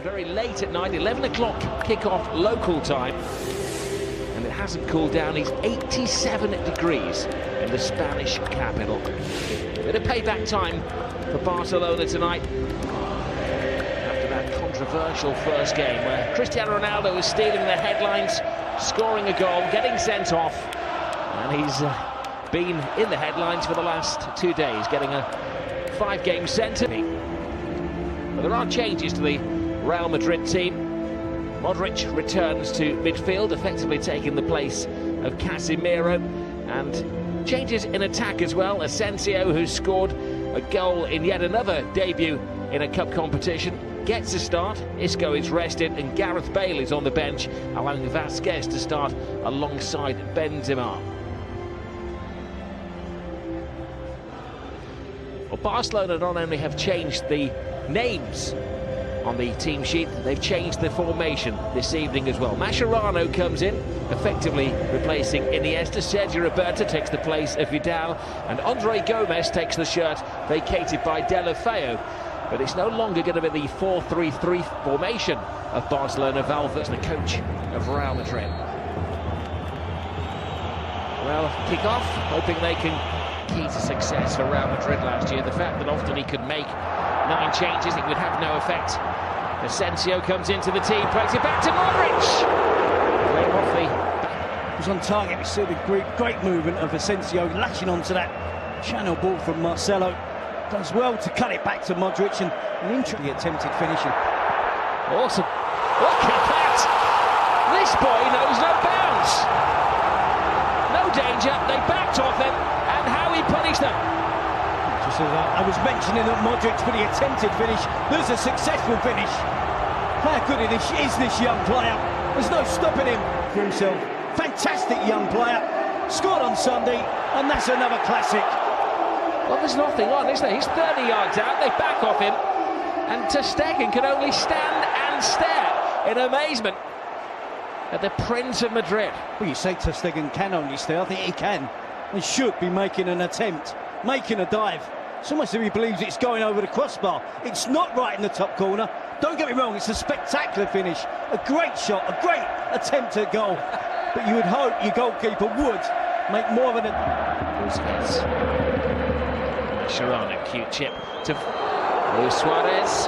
very late at night, 11 o'clock kick-off local time. And it hasn't cooled down. It's 87 degrees in the Spanish capital. A bit of payback time for Barcelona tonight after that controversial first game where Cristiano Ronaldo was stealing the headlines, scoring a goal, getting sent off, and he's been in the headlines for the last 2 days, getting a 5-game sentence. But there are changes to the Real Madrid team. Modric returns to midfield, effectively taking the place of Casemiro, and changes in attack as well. Asensio, who scored a goal in yet another debut in a cup competition, gets a start. Isco is rested, and Gareth Bale is on the bench, allowing Vasquez to start alongside Benzema. Well, Barcelona not only have changed the names on the team sheet, they've changed the formation this evening as well. Mascherano comes in, effectively replacing Iniesta. Sergio Roberto takes the place of Vidal, and Andre Gomez takes the shirt vacated by Deulofeu. But it's no longer going to be the 4-3-3 formation of Barcelona. Valverde's the coach of Real Madrid. Well, kick-off, hoping they can key to success for Real Madrid last year. The fact that often he could make 9 changes, it would have no effect. Asensio comes into the team, plays it back to Modric. He was on target. We saw the great movement of Asensio latching onto that channel ball from Marcelo. Does well to cut it back to Modric, and an interesting attempted finishing. Awesome. Look at that. This boy knows no bounds. No danger. They backed off him, and how he punished them. Just as I was mentioning that Modric for the attempted finish, there's a successful finish. How good is this young player? There's no stopping him for himself. Fantastic young player. Scored on Sunday, and that's another classic. Well, there's nothing on, is there? He's 30 yards out, they back off him, and Ter Stegen can only stand and stare in amazement at the Prince of Madrid. Well, you say Ter Stegen can only stare. I think he can. He should be making an attempt, making a dive. It's almost as if he believes it's going over the crossbar. It's not right in the top corner. Don't get me wrong, it's a spectacular finish. A great shot, a great attempt at goal. But you would hope your goalkeeper would make more of an... Mascherano, cute chip to Luis Suarez.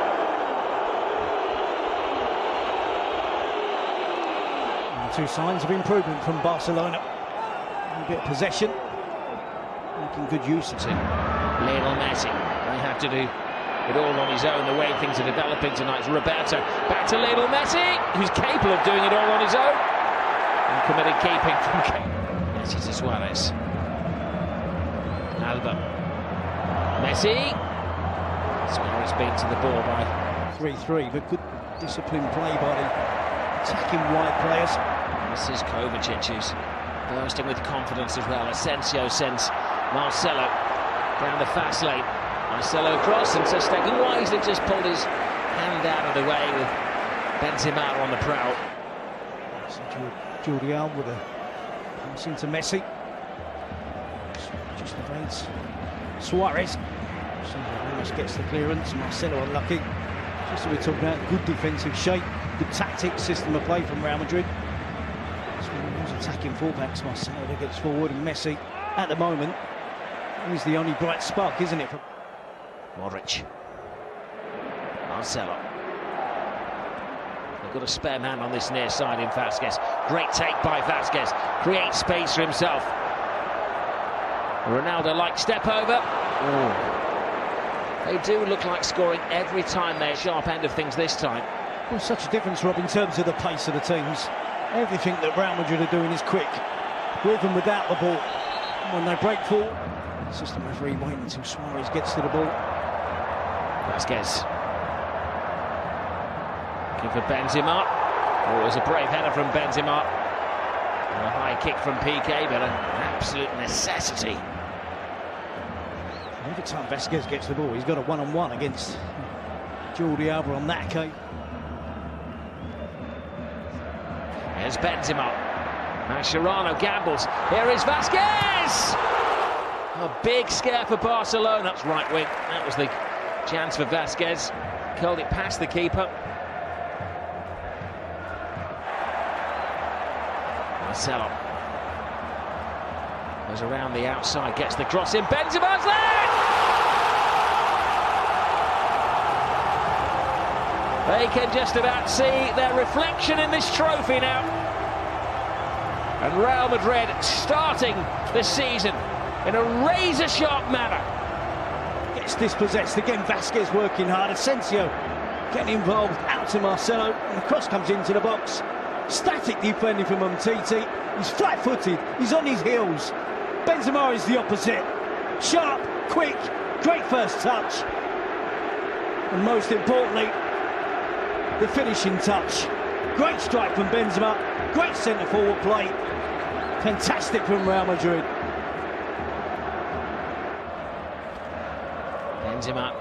And 2 signs of improvement from Barcelona. A bit of possession, making good use of it. Lionel Messi, they have to do it all on his own, the way things are developing tonight. It's Roberto, back to Lionel Messi, who's capable of doing it all on his own. And committed keeping from Messi to Suarez. Alba. Messi. Suarez beats the ball by 3-3, but good disciplined play by the attacking wide players. This is Kovacic, who's bursting with confidence as well. Asensio sends Marcelo down the fast lane. Marcelo cross, and Ter Stegen wisely just pulled his hand out of the way with Benzema on the prowl. So Jordi Alba with a pass into Messi. Just evades Suarez. Ramos gets the clearance. Marcelo unlucky. Just as we're talking about, good defensive shape, good tactics, system of play from Real Madrid. It's one of those attacking fullbacks. Marcelo that gets forward, and Messi at the moment is the only bright spark, isn't it? Modric. Marcelo. They've got a spare man on this near side in Vasquez. Great take by Vasquez. Creates space for himself. Ronaldo-like step over. Ooh. They do look like scoring every time. They're sharp end of things this time. Well, such a difference, Rob, in terms of the pace of the teams. Everything that Real Madrid are doing is quick, with and without the ball. When they break forward, it's just a referee waiting until Suarez gets to the ball. Vasquez. Looking for Benzema. Oh, it was a brave header from Benzema. And a high kick from PK, but an absolute necessity. Every time Vasquez gets the ball, he's got a one-on-one against Jordi Alba on that occasion. Here's Benzema. Mascherano gambles. Here is Vasquez! A big scare for Barcelona. That's right wing. That was the chance for Vasquez. Curled it past the keeper. Marcelo goes around the outside, gets the cross in. Benzema's there! They can just about see their reflection in this trophy now. And Real Madrid starting the season in a razor-sharp manner. Gets dispossessed again. Vasquez working hard. Asensio getting involved. Out to Marcelo, and the cross comes into the box. Static defending from Umtiti. He's flat-footed. He's on his heels. Benzema is the opposite. Sharp, quick, great first touch, and most importantly, the finishing touch. Great strike from Benzema. Great centre-forward play. Fantastic from Real Madrid. Benzema.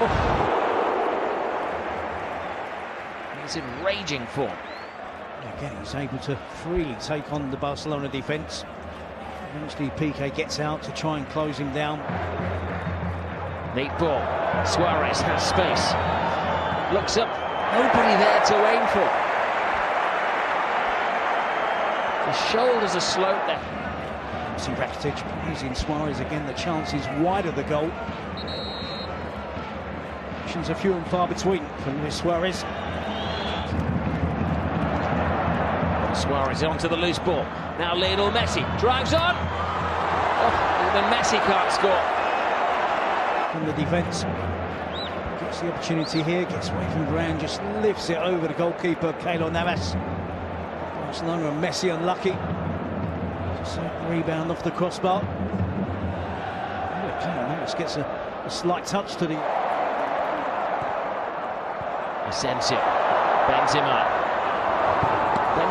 Oh. He's in raging form. Again, he's able to freely take on the Barcelona defence. Eventually, Piqué gets out to try and close him down. Neat ball. Suarez has space. Looks up. Nobody there to aim for. The shoulders are sloped there. See Rakitic using Suarez again. The chance is wide of the goal. Options are few and far between for Luis Suarez. Suarez onto the loose ball. Now Lionel Messi drives on. Oh, even Messi can't score. From the defence. Gets the opportunity here, gets away from ground, just lifts it over the goalkeeper, Keylor Navas. Barcelona and Messi unlucky. Just a rebound off the crossbar. Keylor Navas gets a slight touch to the... Asensio. Benzema.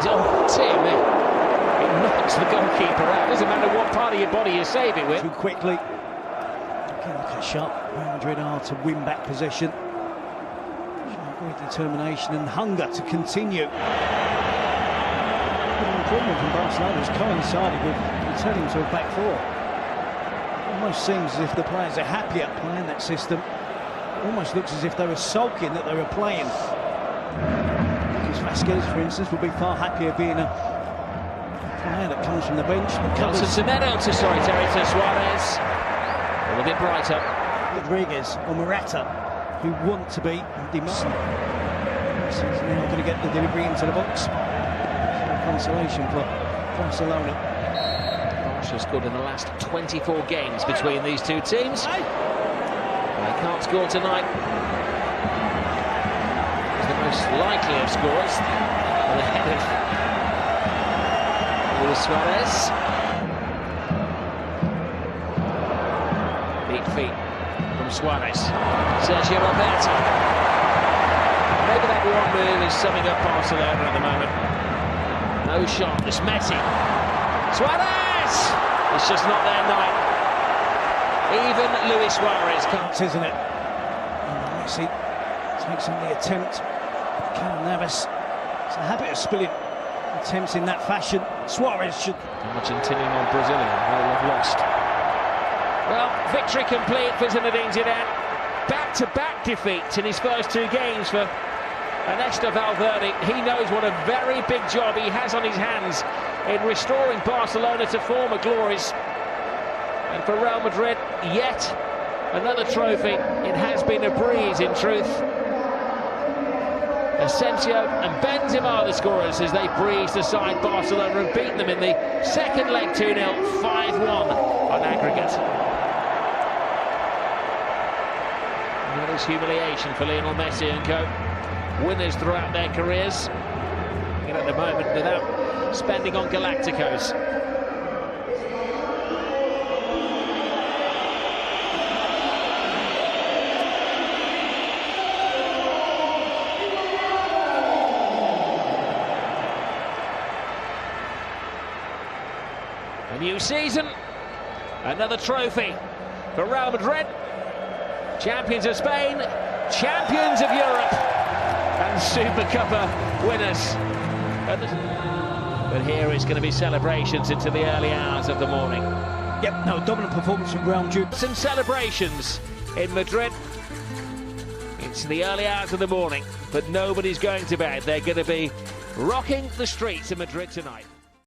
Oh, dear me. It knocks the goalkeeper out. Doesn't matter what part of your body you save it with. Too quickly. Again, look how sharp Real Madrid are to win back possession. Great determination and hunger to continue. The improvement from Barcelona has coincided with returning to a back four. It almost seems as if the players are happier playing that system. It almost looks as if they were sulking that they were playing. Vasquez, for instance, would be far happier being a player that comes from the bench. To Suarez. A little bit brighter. Rodriguez or Morata, who want to be demanding. He's now going to get the delivery into the box. Consolation for Barcelona. Barca scored in the last 24 games between these two teams. They can't score tonight. The most likely of scorers on the head of Luis Suarez. Neat feet from Suarez. Sergio Roberto. Maybe that one move is summing up Barcelona at the moment. No shot. It's Messi. Suarez! It's just not their night. Even Luis Suarez can't. Isn't it? And Messi takes on the attempt. Keylor Navas, it's a habit of spilling attempts in that fashion. Suarez should... Argentinian or Brazilian, they'll have lost. Well, victory complete for Zinedine Zidane. Back-to-back defeats in his first two games for Ernesto Valverde. He knows what a very big job he has on his hands in restoring Barcelona to former glories. And for Real Madrid, yet another trophy. It has been a breeze, in truth. Asensio and Benzema the scorers as they breezed aside Barcelona and beat them in the second leg 2-0, 5-1 on aggregate. And that is humiliation for Lionel Messi and co. Winners throughout their careers. And at the moment without spending on Galacticos. A new season, another trophy for Real Madrid, champions of Spain, champions of Europe, and Super Cuppa winners. But here it's going to be celebrations into the early hours of the morning. Yep, no, dominant performance from Real Madrid. Some celebrations in Madrid. It's the early hours of the morning, but nobody's going to bed. They're going to be rocking the streets of Madrid tonight.